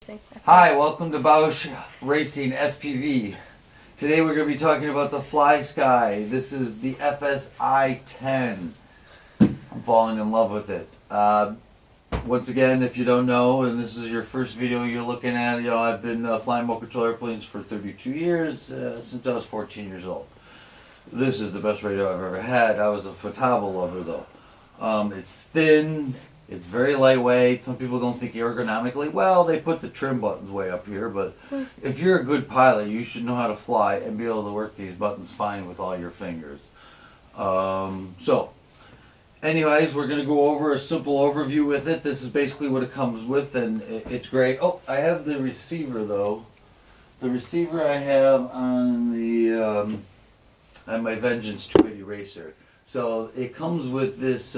Racing. Hi, welcome to Bosch Racing FPV. Today we're going to be talking about the FlySky. This is the FS-i10. I'm falling in love with it. Once again, if you don't know, and this is your first video you're looking at, I've been flying remote control airplanes for 32 years, since I was 14 years old. This is the best radio I've ever had. I was a Futaba lover though. It's thin. It's very lightweight. Some people don't think ergonomically. Well, they put the trim buttons way up here, but if you're a good pilot, you should know how to fly and be able to work these buttons fine with all your fingers. Anyways, we're going to go over a simple overview with it. This is basically what it comes with, and it's great. Oh, I have the receiver though. The receiver I have on the on my Vengeance 280 Racer. So it comes with this.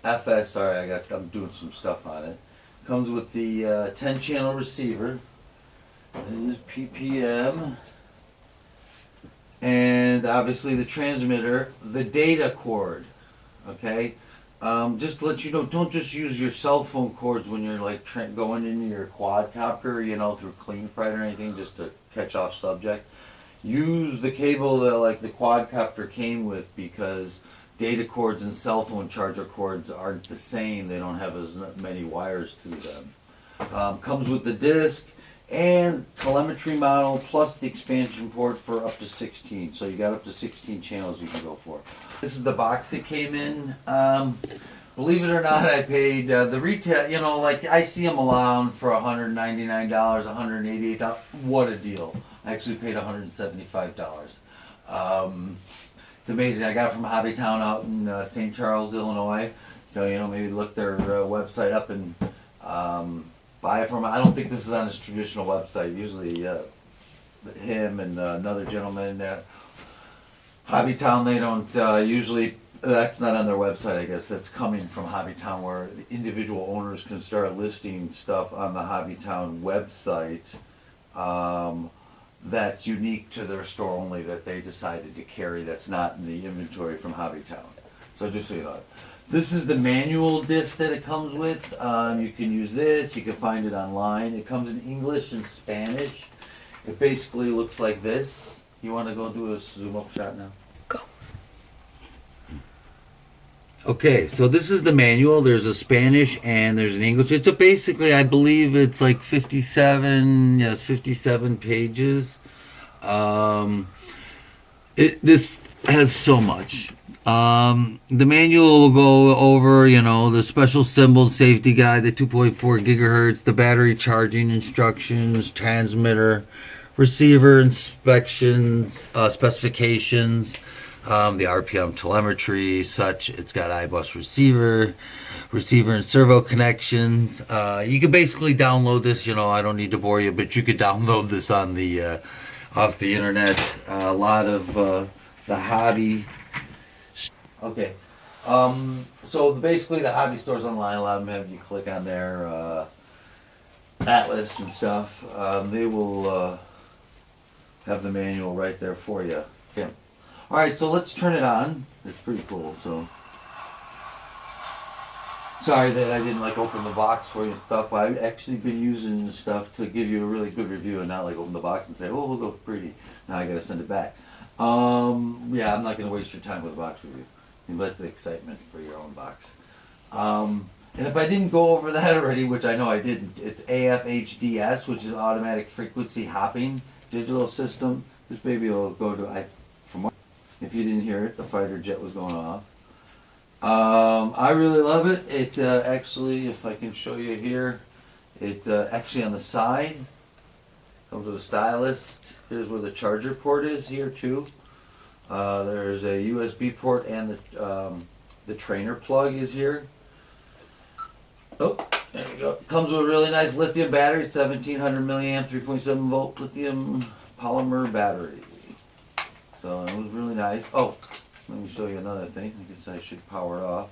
I'm doing some stuff on it. Comes with the 10 channel receiver. This is PPM. And obviously the transmitter, the data cord. Okay? Just to let you know, don't just use your cell phone cords when you're like going into your quadcopter, through CleanFlight or anything, just to catch off subject. Use the cable that like the quadcopter came with, because data cords and cell phone charger cords aren't the same. They don't have as many wires through them. Comes with the disc and telemetry model plus the expansion port for up to 16. So you got up to 16 channels you can go for. This is the box it came in. Believe it or not, I paid the retail, like I see them around for $199, $188. What a deal. I actually paid $175. It's amazing. I got it from Hobbytown out in St. Charles, Illinois. So, maybe look their website up and buy it from. I don't think this is on his traditional website. Usually him and another gentleman at Hobbytown, they don't usually, that's not on their website, I guess. That's coming from Hobbytown, where the individual owners can start listing stuff on the Hobbytown website. That's unique to their store only, that they decided to carry, that's not in the inventory from Hobbytown. So just so you know. This is the manual disc that it comes with. You can use this, you can find it online. It comes in English and Spanish. It basically looks like this. You want to go do a zoom up shot now? Go. Okay, so this is the manual. There's a Spanish and there's an English. It's basically, I believe it's like 57 pages. This has so much. The manual will go over, the special symbols, safety guide, the 2.4 gigahertz, the battery charging instructions, transmitter, receiver inspections, specifications, the RPM telemetry, such. It's got iBus receiver and servo connections. You can basically download this. I don't need to bore you, but you could download this on the off the internet. A lot of the hobby. Okay, so basically the hobby stores online. A lot of them have you click on their atlas and stuff. They will have the manual right there for you. Okay. All right, so let's turn it on. It's pretty cool. So sorry that I didn't open the box for you and stuff. I've actually been using this stuff to give you a really good review, and not open the box and say, "Oh, it looks pretty." Now I got to send it back. Yeah, I'm not going to waste your time with a box review. You let the excitement for your own box. And if I didn't go over that already, which I know I didn't, it's AFHDS, which is automatic frequency hopping digital system. This baby will go to if you didn't hear it, the fighter jet was going off. I really love it. It actually, if I can show you here, it actually on the side comes with a stylus. Here's where the charger port is here too. There's a USB port, and the trainer plug is here. Oh, there we go. Comes with a really nice lithium battery, 1700 milliamp, 3.7 volt lithium polymer battery. So it was really nice. Oh, let me show you another thing. I guess I should power it off.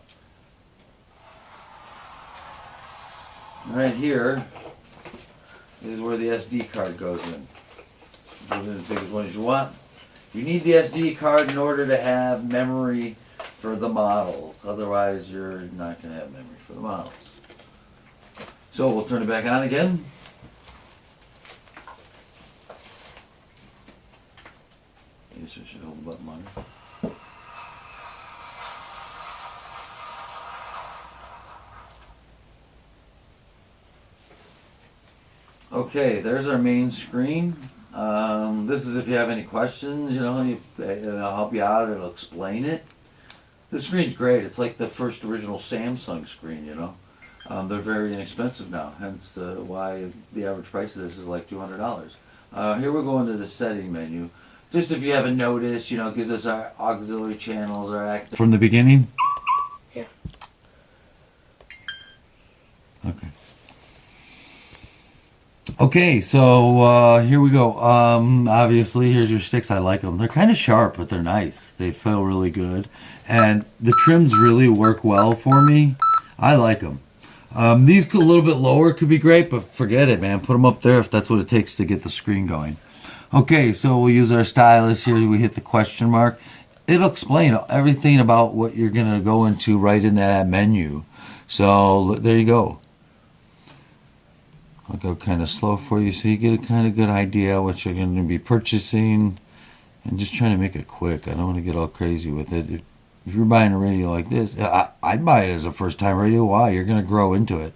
Right here is where the SD card goes in. Put in as big as one as you want. You need the SD card in order to have memory for the models. Otherwise, you're not going to have memory for the models. So we'll turn it back on again. guess I should hold the button longer. Okay, there's our main screen. This is if you have any questions, you know, it'll help you out, it'll explain it. This screen's great. It's like the first original Samsung screen, you know. They're very inexpensive now, hence why the average price of this is like $200. Here we're going to the setting menu. Just if you haven't noticed, you know, it gives us our auxiliary channels, our active. From the beginning? Yeah. Okay. Okay, so here we go. Obviously, here's your sticks. I like them. They're kind of sharp, but they're nice. They feel really good. And the trims really work well for me. I like them. These a little bit lower could be great, but forget it, man. Put them up there if that's what it takes to get the screen going. Okay, so we'll use our stylus here. We hit the question mark. It'll explain everything about what you're going to go into right in that menu. So there you go. I'll go kind of slow for you so you get a kind of good idea what you're going to be purchasing. And just trying to make it quick. I don't want to get all crazy with it. If you're buying a radio like this, I'd buy it as a first-time radio. Why? You're going to grow into it.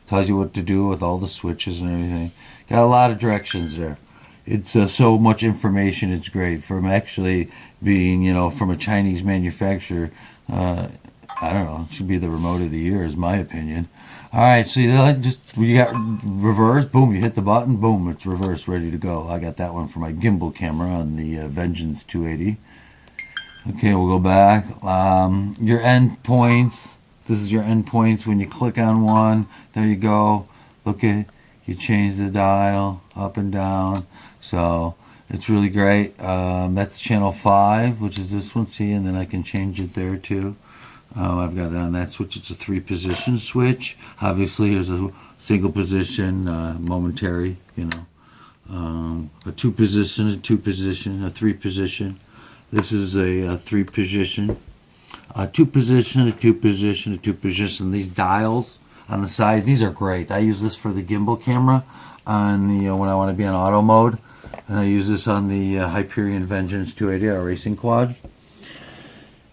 Tells you what to do with all the switches and everything. Got a lot of directions there. It's so much information. It's great. From actually being, you know, from a Chinese manufacturer, I don't know. It should be the remote of the year, is my opinion. All right, so you got reverse. Boom, you hit the button. Boom, it's reverse, ready to go. I got that one for my gimbal camera on the Vengeance 280. Okay, we'll go back. Your endpoints. This is your endpoints. When you click on one, there you go. Look at, you change the dial up and down. So it's really great. That's channel 5, which is this one. See, and then I can change it there too. I've got it on that switch. It's a 3-position switch. Obviously, here's a single position, momentary, you know. A 2-position, a 2-position, a 3-position. This is a 3-position. A 2-position, a 2-position, a 2-position. These dials on the side, these are great. I use this for the gimbal camera on the when I want to be on auto mode. And I use this on the Hyperion Vengeance 280, our racing quad.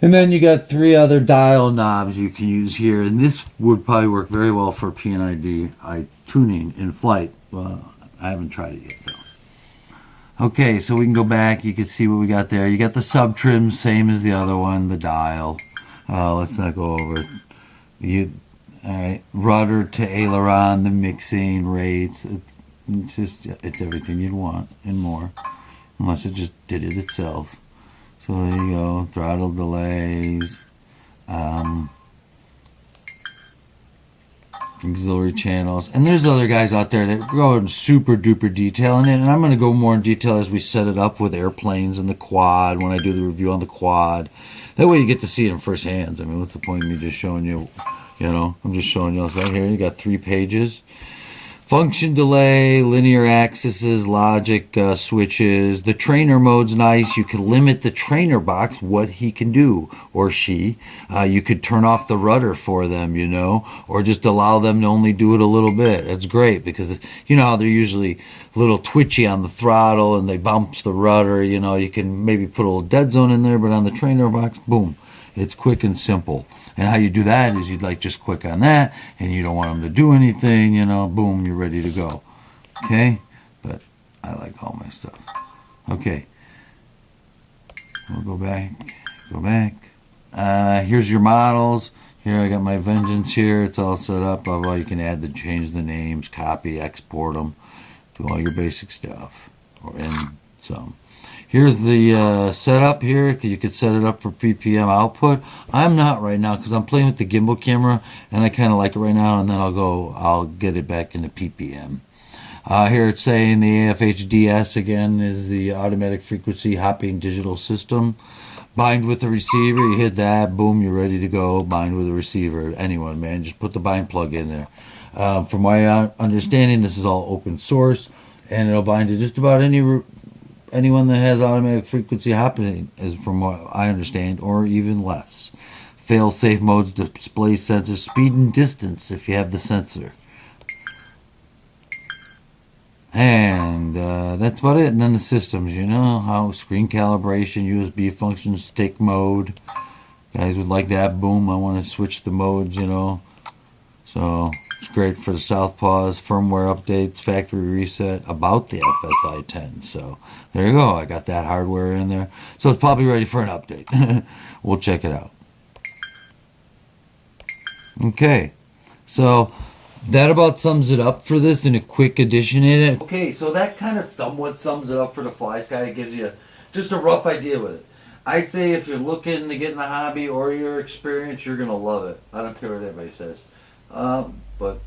And then you got 3 other dial knobs you can use here, and this would probably work very well for PNID tuning in flight. Well, I haven't tried it yet though. Okay, so we can go back. You can see what we got there. You got the sub trim, same as the other one, the dial. Let's not go over it. All right, rudder to aileron, the mixing rates. It's everything you'd want and more, unless it just did it itself. So there you go, throttle delays, auxiliary channels. And there's other guys out there that go in super duper detail in it. And I'm going to go more in detail as we set it up with airplanes and the quad when I do the review on the quad. That way you get to see it in first hands. I mean, what's the point of me just showing you, you know, I'm just showing you right here. You got 3 pages. Function delay, linear axes, logic switches. The trainer mode's nice. You can limit the trainer box, what he can do, or she. You could turn off the rudder for them, you know, or just allow them to only do it a little bit. That's great because, you know, how they're usually a little twitchy on the throttle and they bumps the rudder. You know, you can maybe put a little dead zone in there, but on the trainer box, boom. It's quick and simple. And how you do that is you'd like just click on that and you don't want them to do anything, you know, boom, you're ready to go. Okay? But I like all my stuff. Okay. We'll go back. Go back. Here's your models. Here I got my Vengeance here. It's all set up. Well, you can add change the names, copy, export them, do all your basic stuff. Or in some. Here's the setup here. You could set it up for PPM output. I'm not right now because I'm playing with the gimbal camera and I kind of like it right now, and then I'll get it back into PPM. Here it's saying the AFHDS again is the automatic frequency hopping digital system. Bind with the receiver, you hit that, boom, you're ready to go. Bind with the receiver. Anyone, man, just put the bind plug in there. From my understanding, this is all open source and it'll bind to just about anyone that has automatic frequency hopping, is from what I understand, or even less. Fail-safe modes, display sensor, speed and distance if you have the sensor. And that's about it. And then the systems, you know, how screen calibration, USB function, stick mode. Guys would like that. Boom, I want to switch the modes, you know. So it's great for the southpaws, firmware updates, factory reset, about the FS-i10. So there you go. I got that hardware in there. So it's probably ready for an update. We'll check it out. Okay, so that about sums it up for this in a quick edition in it. Okay, so that kind of somewhat sums it up for the FlySky. It gives you just a rough idea with it. I'd say if you're looking to get in the hobby or your experience, you're going to love it. I don't care what anybody says. But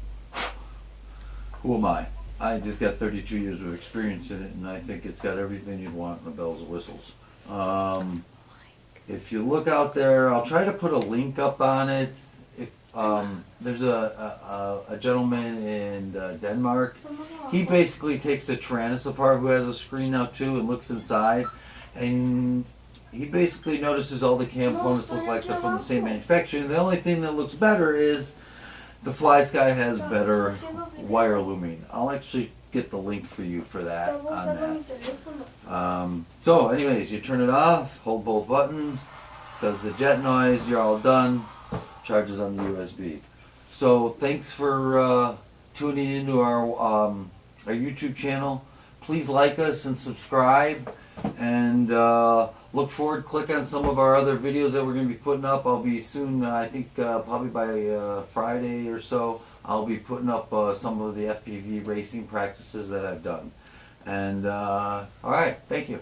who am I? I just got 32 years of experience in it, and I think it's got everything you'd want in the bells and whistles. If you look out there, I'll try to put a link up on it. If there's a gentleman in Denmark, he basically takes the Tyrannus apart, who has a screen now too, and looks inside, and he basically notices all the components look like they're from the same manufacturer. The only thing that looks better is the FlySky has better wire looming. I'll actually get the link for you for that on that. So anyways, you turn it off, hold both buttons, does the jet noise, you're all done, charges on the USB. So thanks for tuning into our YouTube channel. Please like us and subscribe, and look forward, click on some of our other videos that we're going to be putting up. I'll be soon, I think probably by Friday or so, I'll be putting up some of the FPV racing practices that I've done. And alright, thank you.